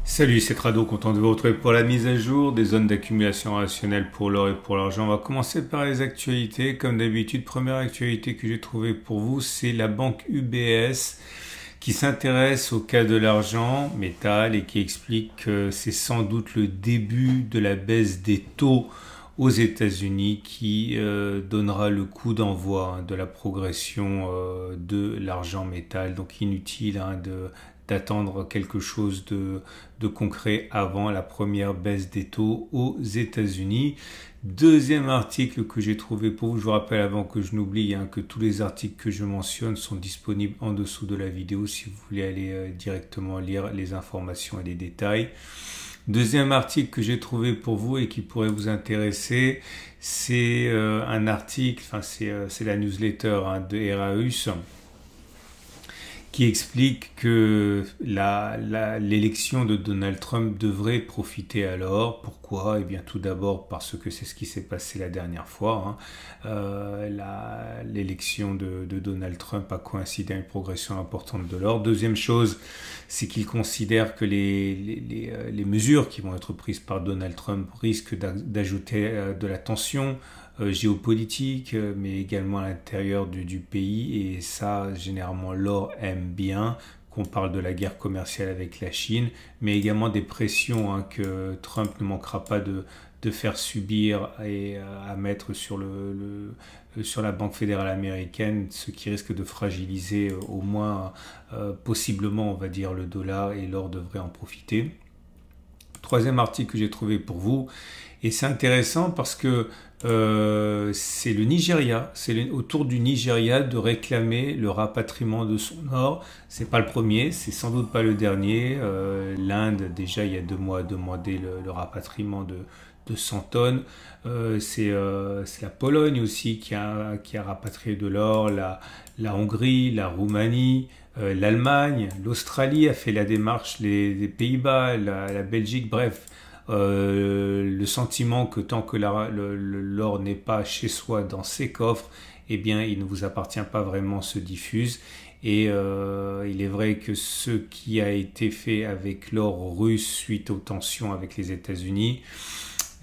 Salut, c'est Crado, content de vous retrouver pour la mise à jour des zones d'accumulation rationnelle pour l'or et pour l'argent. On va commencer par les actualités. Comme d'habitude, première actualité que j'ai trouvée pour vous, c'est la banque UBS qui s'intéresse au cas de l'argent métal et qui explique que c'est sans doute le début de la baisse des taux aux États-Unis qui donnera le coup d'envoi de la progression de l'argent métal. Donc inutile d'attendre quelque chose de concret avant la première baisse des taux aux États-Unis. Deuxième article que j'ai trouvé pour vous, je vous rappelle avant que je n'oublie que tous les articles que je mentionne sont disponibles en dessous de la vidéo si vous voulez aller directement lire les informations et les détails. Deuxième article que j'ai trouvé pour vous et qui pourrait vous intéresser, c'est un article, c'est la newsletter de Eraeus, qui explique que l'élection de Donald Trump devrait profiter à l'or. Pourquoi? Eh bien, tout d'abord parce que c'est ce qui s'est passé la dernière fois. L'élection de Donald Trump a coïncidé à une progression importante de l'or. Deuxième chose, c'est qu'il considère que les mesures qui vont être prises par Donald Trump risquent d'ajouter de la tension géopolitique, mais également à l'intérieur du pays. Et ça, généralement, l'or aime bien qu'on parle de la guerre commerciale avec la Chine, mais également des pressions que Trump ne manquera pas de faire subir et à mettre sur sur la Banque fédérale américaine, ce qui risque de fragiliser au moins possiblement, on va dire, le dollar, et l'or devrait en profiter. Troisième article que j'ai trouvé pour vous, et c'est intéressant parce que c'est le Nigeria, c'est autour du Nigeria de réclamer le rapatriement de son or. C'est pas le premier, c'est sans doute pas le dernier. L'Inde, déjà il y a 2 mois, a demandé le rapatriement de 100 tonnes. C'est la Pologne aussi qui a rapatrié de l'or, la Hongrie, la Roumanie, l'Allemagne, l'Australie a fait la démarche, les Pays-Bas, la Belgique, bref. Le sentiment que tant que l'or n'est pas chez soi dans ses coffres, eh bien il ne vous appartient pas vraiment, se diffuse. Et il est vrai que ce qui a été fait avec l'or russe suite aux tensions avec les États-Unis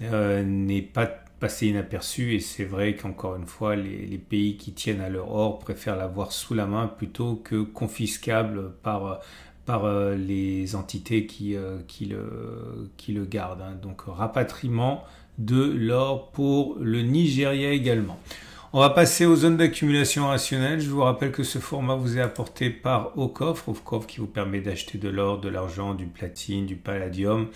n'est pas passé inaperçu, et c'est vrai qu'encore une fois les pays qui tiennent à leur or préfèrent l'avoir sous la main plutôt que confiscable par les entités qui le gardent. Donc rapatriement de l'or pour le Nigeria également. On va passer aux zones d'accumulation rationnelle. Je vous rappelle que ce format vous est apporté par Aucoffre qui vous permet d'acheter de l'or, de l'argent, du platine, du palladium,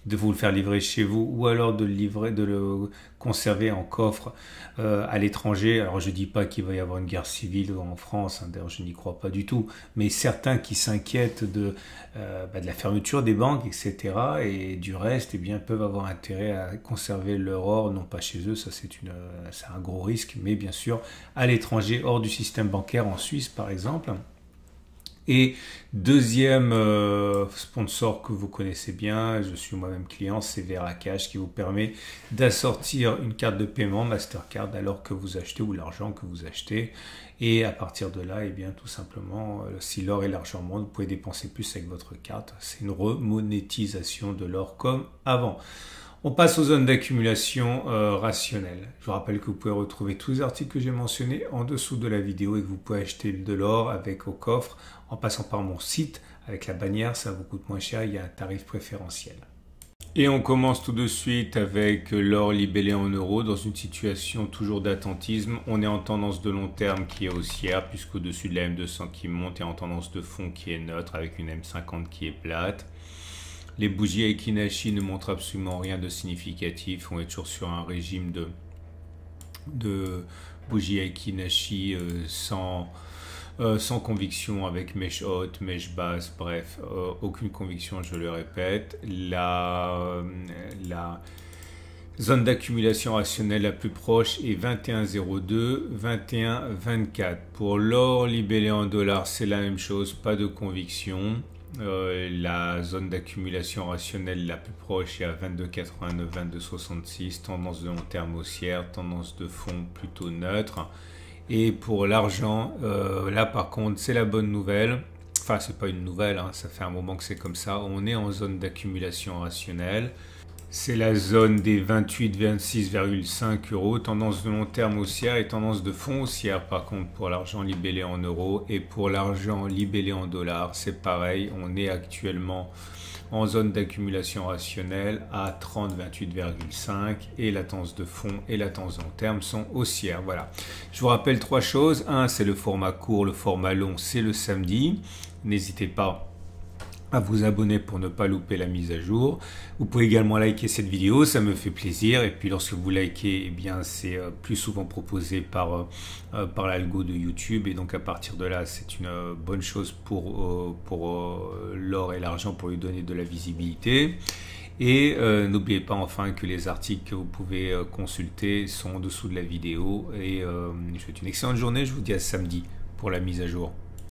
de vous le faire livrer chez vous, ou alors de le conserver en coffre à l'étranger. Alors je dis pas qu'il va y avoir une guerre civile en France, d'ailleurs je n'y crois pas du tout, mais certains qui s'inquiètent de la fermeture des banques, etc., et du reste, eh bien, peuvent avoir intérêt à conserver leur or, non pas chez eux, ça c'est un gros risque, mais bien sûr à l'étranger, hors du système bancaire, en Suisse par exemple. Et deuxième sponsor que vous connaissez bien, je suis moi-même client, c'est Veracash, qui vous permet d'assortir une carte de paiement Mastercard alors que vous achetez, ou l'argent que vous achetez. Et à partir de là, eh bien, tout simplement, si l'or et l'argent montent, vous pouvez dépenser plus avec votre carte. C'est une remonétisation de l'or comme avant. On passe aux zones d'accumulation rationnelle. Je vous rappelle que vous pouvez retrouver tous les articles que j'ai mentionnés en dessous de la vidéo, et que vous pouvez acheter de l'or avec Aucoffre en passant par mon site avec la bannière, ça vous coûte moins cher, il y a un tarif préférentiel. Et on commence tout de suite avec l'or libellé en euros dans une situation toujours d'attentisme. On est en tendance de long terme qui est haussière, puisqu'au-dessus de la M200 qui monte, et en tendance de fond qui est neutre avec une M50 qui est plate. Les bougies Aiki-Nashi ne montrent absolument rien de significatif. On est toujours sur un régime de bougies Aiki-Nashi sans conviction, avec mèche haute, mèche basse, bref, aucune conviction, je le répète. La zone d'accumulation rationnelle la plus proche est 21,02, 21,24. Pour l'or libellé en dollars, c'est la même chose, pas de conviction. La zone d'accumulation rationnelle la plus proche est à 22,89, 22,66, tendance de long terme haussière, tendance de fond plutôt neutre. Et pour l'argent, là par contre c'est la bonne nouvelle, enfin c'est pas une nouvelle, hein, ça fait un moment que c'est comme ça, on est en zone d'accumulation rationnelle. C'est la zone des 28-26,5 euros, tendance de long terme haussière et tendance de fond haussière par contre pour l'argent libellé en euros et pour l'argent libellé en dollars, c'est pareil, on est actuellement en zone d'accumulation rationnelle à 30-28,5 et la tendance de fond et la tendance de long terme sont haussières. Voilà. Je vous rappelle trois choses. Un, c'est le format court, le format long, c'est le samedi. N'hésitez pas à vous abonner pour ne pas louper la mise à jour. Vous pouvez également liker cette vidéo, ça me fait plaisir. Et puis lorsque vous likez, eh bien c'est plus souvent proposé par l'algo de YouTube. Et donc à partir de là, c'est une bonne chose pour l'or et l'argent pour lui donner de la visibilité. Et n'oubliez pas enfin que les articles que vous pouvez consulter sont en dessous de la vidéo. Et je vous souhaite une excellente journée. Je vous dis à samedi pour la mise à jour.